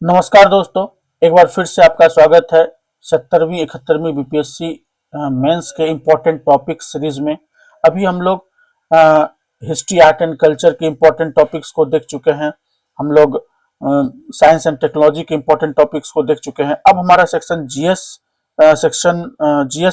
नमस्कार दोस्तों, एक बार फिर से आपका स्वागत है 70वीं 71वीं बीपीएससी मेंस के इम्पोर्टेंट टॉपिक सीरीज में। अभी हम लोग हिस्ट्री, आर्ट एंड कल्चर के इम्पोर्टेंट टॉपिक्स को देख चुके हैं। हम लोग साइंस एंड टेक्नोलॉजी के इम्पोर्टेंट टॉपिक्स को देख चुके हैं। अब हमारा section GS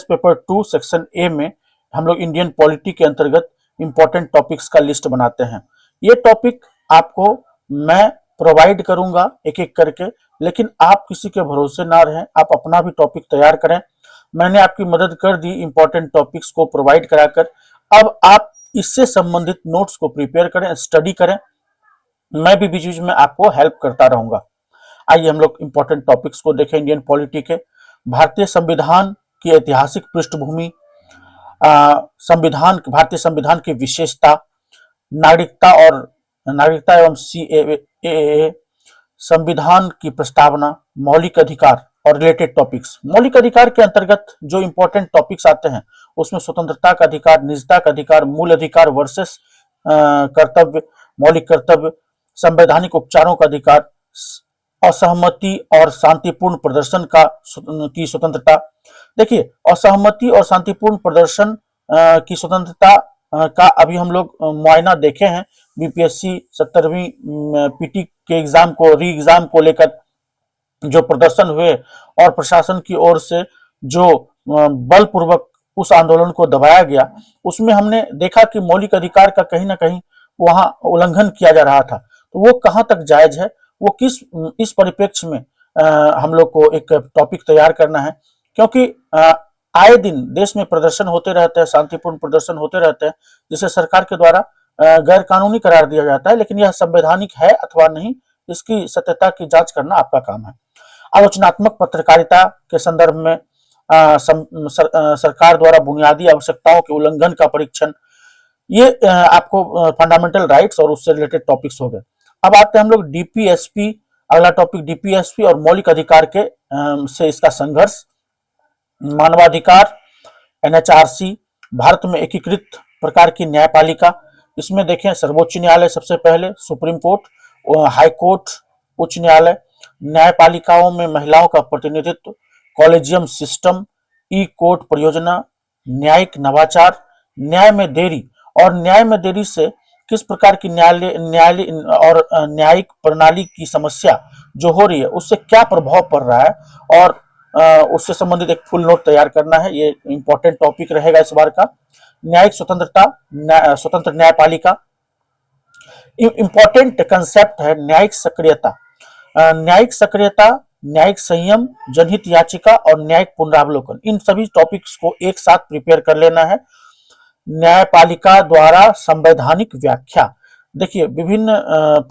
paper 2 section A में हम लोग इंडियन पॉलिटी के अंतर्गत इम्पोर्टेंट टॉपिक्स का लिस्ट बनाते हैं। ये टॉपिक आपको मैं प्रोवाइड करूंगा एक एक करके, लेकिन आप किसी के भरोसे ना रहें, आप अपना भी टॉपिक तैयार करें। मैंने आपकी मदद कर दी इंपॉर्टेंट टॉपिक्स को प्रोवाइड कराकर। अब आप इससे संबंधित नोट्स को प्रिपेयर करें, स्टडी करें। मैं भी बीच बीच में आपको हेल्प करता रहूंगा। आइए हम लोग इंपॉर्टेंट टॉपिक्स को देखें इंडियन पॉलिटी के। भारतीय संविधान की ऐतिहासिक पृष्ठभूमि, भारतीय संविधान की विशेषता, नागरिकता एवं सीएए, संविधान की प्रस्तावना, मौलिक अधिकार और रिलेटेड टॉपिक्स। मौलिक अधिकार के अंतर्गत जो इंपॉर्टेंट टॉपिक्स आते हैं उसमें स्वतंत्रता का अधिकार, निजता का अधिकार, मूल अधिकार वर्सेस कर्तव्य, मौलिक कर्तव्य, संवैधानिक उपचारों का अधिकार, असहमति और शांतिपूर्ण प्रदर्शन की स्वतंत्रता। देखिए, असहमति और शांतिपूर्ण प्रदर्शन की स्वतंत्रता का अभी हम लोग मुआयना देखे हैं बीपीएससी 70वीं पीटी के एग्जाम को, री एग्जाम को लेकर जो प्रदर्शन हुए और प्रशासन की ओर से जो बलपूर्वक उस आंदोलन को दबाया गया, उसमें हमने देखा कि मौलिक अधिकार का कहीं ना कहीं वहां उल्लंघन किया जा रहा था। तो वो कहां तक जायज है, वो इस परिप्रेक्ष्य में हम लोग को एक टॉपिक तैयार करना है, क्योंकि आए दिन देश में प्रदर्शन होते रहते हैं, शांतिपूर्ण प्रदर्शन होते रहते हैं, जिसे सरकार के द्वारा गैर कानूनी करार दिया जाता है। लेकिन यह संवैधानिक है अथवा नहीं, इसकी सत्यता की जांच करना आपका काम है। आलोचनात्मक पत्रकारिता के संदर्भ में सरकार द्वारा बुनियादी आवश्यकताओं के उल्लंघन का परीक्षण, ये आपको फंडामेंटल राइट्स और उससे रिलेटेड टॉपिक्स हो गए। अब आते हैं हम लोग डीपीएसपी, अगला टॉपिक डीपीएसपी और मौलिक अधिकार के से इसका संघर्ष, मानवाधिकार, एनएचआरसी, भारत में एकीकृत प्रकार की न्यायपालिका। इसमें देखें, सर्वोच्च न्यायालय सबसे पहले, सुप्रीम कोर्ट, हाई कोर्ट, उच्च न्यायालय, न्यायपालिकाओं में महिलाओं का प्रतिनिधित्व, कॉलेजियम सिस्टम, ई कोर्ट परियोजना, न्यायिक नवाचार, न्याय में देरी और न्याय में देरी से किस प्रकार की न्यायालय और न्यायिक प्रणाली की समस्या जो हो रही है उससे क्या प्रभाव पड़ रहा है, और उससे संबंधित एक फुल नोट तैयार करना है। ये इंपॉर्टेंट टॉपिक रहेगा इस बार का। न्यायिक स्वतंत्रता, स्वतंत्र न्यायपालिका, इंपॉर्टेंट कंसेप्ट है न्यायिक सक्रियता। न्यायिक सक्रियता, न्यायिक संयम, जनहित याचिका और न्यायिक पुनरावलोकन, इन सभी टॉपिक्स को एक साथ प्रिपेयर कर लेना है। न्यायपालिका द्वारा संवैधानिक व्याख्या। देखिए, विभिन्न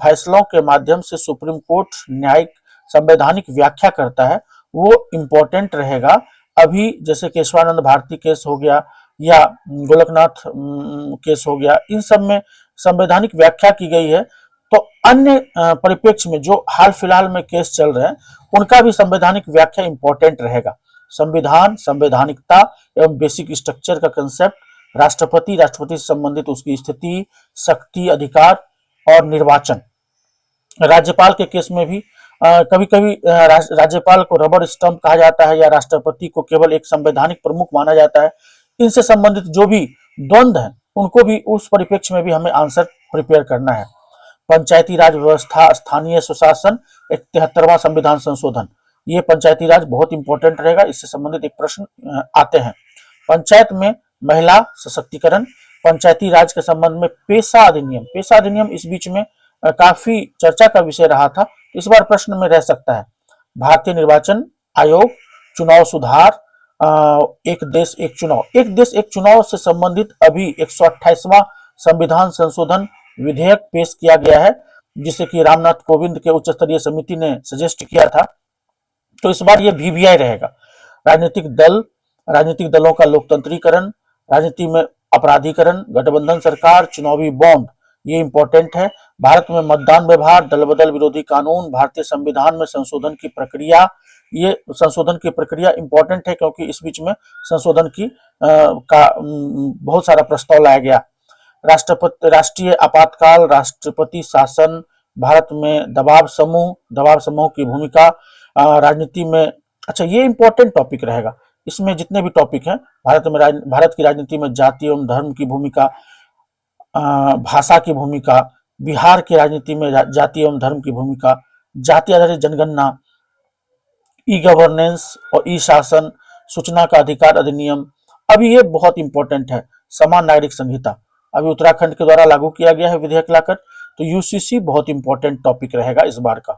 फैसलों के माध्यम से सुप्रीम कोर्ट न्यायिक संवैधानिक व्याख्या करता है, वो इंपॉर्टेंट रहेगा। अभी जैसे केशवानंद भारती केस हो गया या गोलकनाथ केस हो गया, इन सब में संवैधानिक व्याख्या की गई है। तो अन्य परिप्रेक्ष्य में जो हाल फिलहाल में केस चल रहे हैं उनका भी संवैधानिक व्याख्या इंपॉर्टेंट रहेगा। संविधान, संवैधानिकता एवं बेसिक स्ट्रक्चर का कंसेप्ट, राष्ट्रपति से संबंधित उसकी स्थिति, शक्ति, अधिकार और निर्वाचन। राज्यपाल के केस में भी कभी कभी राज्यपाल को रबर स्टंप कहा जाता है या राष्ट्रपति को केवल एक संवैधानिक प्रमुख माना जाता है। इनसे संबंधित जो भी द्वंद्व है उनको भी उस परिप्रेक्ष्य में भी हमें आंसर प्रिपेयर करना है। पंचायती राज व्यवस्था, स्थानीय स्वशासन, 73वां संविधान संशोधन, ये पंचायती राज बहुत इंपॉर्टेंट रहेगा, इससे संबंधित एक प्रश्न आते हैं। पंचायत में महिला सशक्तिकरण, पंचायती राज के संबंध में पेशा अधिनियम इस बीच में काफी चर्चा का विषय रहा था, इस बार प्रश्न में रह सकता है। भारतीय निर्वाचन आयोग, चुनाव सुधार, एक देश एक चुनाव से संबंधित अभी 128वां संविधान संशोधन विधेयक पेश किया गया है, जिसे कि रामनाथ कोविंद के उच्च स्तरीय समिति ने सजेस्ट किया था। तो इस बार ये वीवीआई रहेगा। राजनीतिक दलों का लोकतंत्रीकरण, राजनीति में अपराधीकरण, गठबंधन सरकार, चुनावी बॉन्ड, ये इंपॉर्टेंट है। भारत में मतदान व्यवहार, दल बदल विरोधी कानून, भारतीय संविधान में संशोधन की प्रक्रिया, ये संशोधन की प्रक्रिया इंपॉर्टेंट है क्योंकि इस बीच में संशोधन की बहुत सारा प्रस्ताव लाया गया। राष्ट्रीय आपातकाल, राष्ट्रपति शासन, भारत में दबाव समूह की भूमिका राजनीति में। अच्छा, ये इंपॉर्टेंट टॉपिक रहेगा। इसमें जितने भी टॉपिक हैं, भारत की राजनीति में जाति एवं धर्म की भूमिका, भाषा की भूमिका, बिहार की राजनीति में जाति एवं धर्म की भूमिका, जाति आधारित जनगणना, ई गवर्नेंस और ई शासन, सूचना का अधिकार अधिनियम। अभी ये बहुत इंपॉर्टेंट है, समान नागरिक संहिता अभी उत्तराखंड के द्वारा लागू किया गया है विधेयक लाकर, तो यूसीसी बहुत इंपॉर्टेंट टॉपिक रहेगा इस बार का।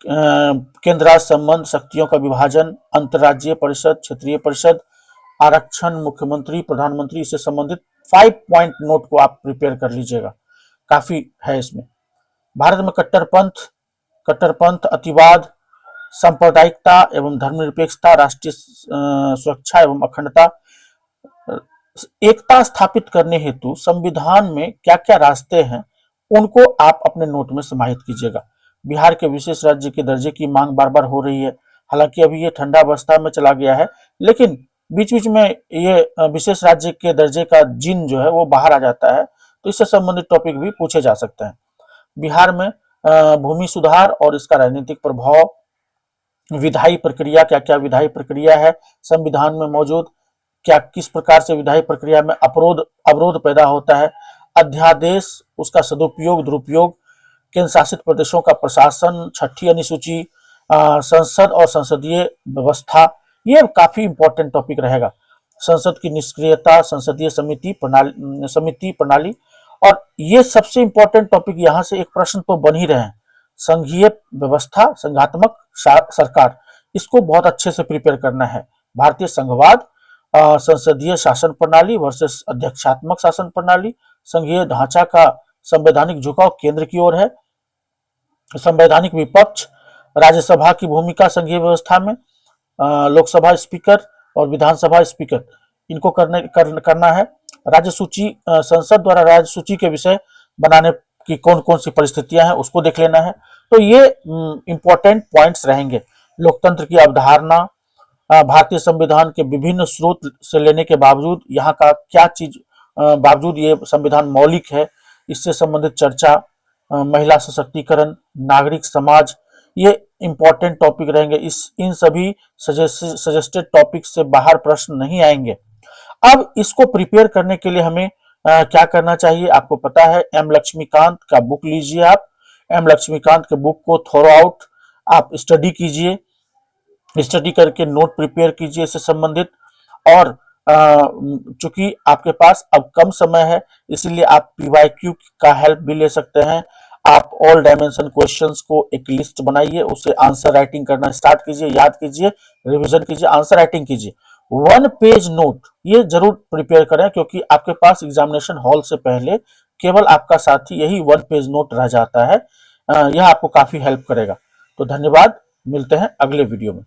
केंद्र राज्य संबंध, शक्तियों का विभाजन, अंतर्राज्यीय परिषद, क्षेत्रीय परिषद, आरक्षण, मुख्यमंत्री, प्रधानमंत्री से संबंधित 5 पॉइंट नोट को आप प्रिपेयर कर लीजिएगा, काफी है इसमें। भारत में कट्टरपंथ, अतिवाद, सांप्रदायिकता एवं धर्मनिरपेक्षता, राष्ट्रीय सुरक्षा एवं अखंडता, एकता स्थापित करने हेतु संविधान में क्या क्या रास्ते हैं, उनको आप अपने नोट में समाहित कीजिएगा। बिहार के विशेष राज्य के दर्जे की मांग बार बार हो रही है, हालांकि अभी ये ठंडा अवस्था में चला गया है, लेकिन बीच बीच में ये विशेष राज्य के दर्जे का जिन जो है वो बाहर आ जाता है, तो इससे संबंधित टॉपिक भी पूछे जा सकते हैं। बिहार में भूमि सुधार और इसका राजनीतिक प्रभाव, विधायी प्रक्रिया, क्या क्या विधायी प्रक्रिया है संविधान में मौजूद, क्या किस प्रकार से विधायी प्रक्रिया में अवरोध पैदा होता है, अध्यादेश, उसका सदुपयोग दुरुपयोग, केंद्र शासित प्रदेशों का प्रशासन, छठी अनुसूची, संसद और संसदीय व्यवस्था, ये काफी इंपॉर्टेंट टॉपिक रहेगा। संसद की निष्क्रियता, संसदीय समिति प्रणाली, और ये सबसे इंपॉर्टेंट टॉपिक, यहाँ से एक प्रश्न तो बन ही रहे हैं, संघीय व्यवस्था, संघात्मक सरकार, इसको बहुत अच्छे से प्रिपेयर करना है। भारतीय संघवाद, संसदीय शासन प्रणाली वर्सेस अध्यक्षात्मक शासन प्रणाली, संघीय ढांचा का संवैधानिक झुकाव केंद्र की ओर है, संवैधानिक विपक्ष, राज्यसभा की भूमिका संघीय व्यवस्था में, लोकसभा स्पीकर और विधानसभा स्पीकर, इनको करना है। राज्य सूची, संसद द्वारा राज्य सूची के विषय बनाने की कौन कौन सी परिस्थितियां हैं, उसको देख लेना है। तो ये इंपॉर्टेंट पॉइंट्स रहेंगे। लोकतंत्र की अवधारणा, भारतीय संविधान के विभिन्न स्रोत से लेने के बावजूद यहाँ का क्या चीज बावजूद ये संविधान मौलिक है, इससे संबंधित चर्चा, महिला सशक्तिकरण, नागरिक समाज, ये इंपॉर्टेंट टॉपिक रहेंगे। इन सभी सजेस्टेड टॉपिक से बाहर प्रश्न नहीं आएंगे। अब इसको प्रिपेयर करने के लिए हमें क्या करना चाहिए, आपको पता है, एम लक्ष्मीकांत का बुक लीजिए आप, एम लक्ष्मीकांत के बुक को थोरो आउट आप स्टडी कीजिए, स्टडी करके नोट प्रिपेयर कीजिए इससे संबंधित। और चूंकि आपके पास अब कम समय है, इसलिए आप पीवाईक्यू का हेल्प भी ले सकते हैं। आप ऑल डायमेंशन क्वेश्चंस को एक लिस्ट बनाइए, उससे आंसर राइटिंग करना स्टार्ट कीजिए, याद कीजिए, रिवीजन कीजिए, आंसर राइटिंग कीजिए। 1 पेज नोट ये जरूर प्रिपेयर करें, क्योंकि आपके पास एग्जामिनेशन हॉल से पहले केवल आपका साथी यही 1 पेज नोट रह जाता है। यह आपको काफी हेल्प करेगा। तो धन्यवाद, मिलते हैं अगले वीडियो में।